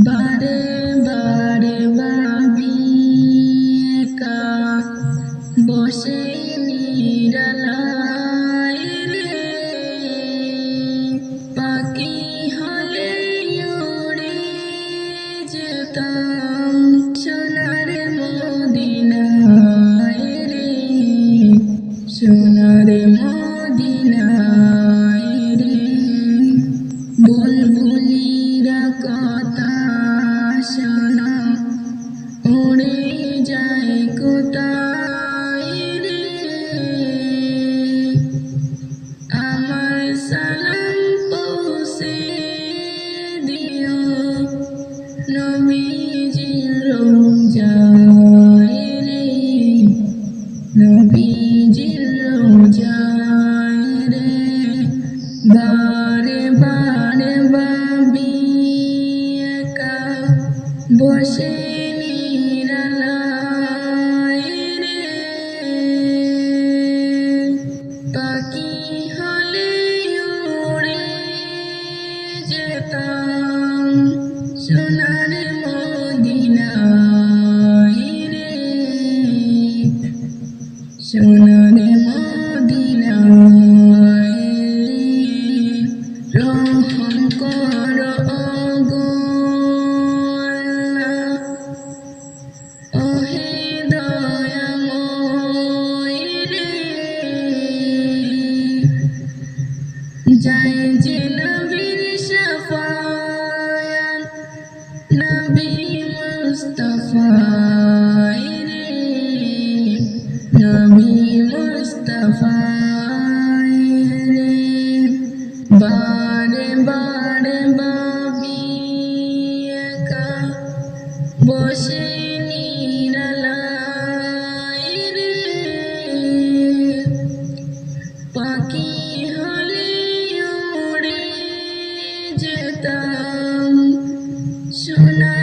বারে বারে ভাবি একা বসে নিরালায় রে, পাখি হলে উড়ে যেতাম সোনার মদিনায় রে, সোনার মদিনায় রে। বুলবুলিরা কথা শোনা উড়ে যায় কোথায় রে, আমার সালাম পৌঁছে দিও নবীজির রওজায় রে, নবীজির রওজায় রে। বারে বারে ভাবি একা বসে নিরালায় রে, পাখি হলে উড়ে যেতাম সোনার মদিনায় রে, সোনার মদিনায় রে। রহম করো গো আল্লাহ, ওহে দয়াময় রে, যায় যে নবীর শাফায়াত নবী মুস্তাফায় রে, নবী মুস্তাফায় রে। বারে বারে ভাবি একা বসে নিরালায় রে, পাখি হলে উড়ে যেতাম সোনার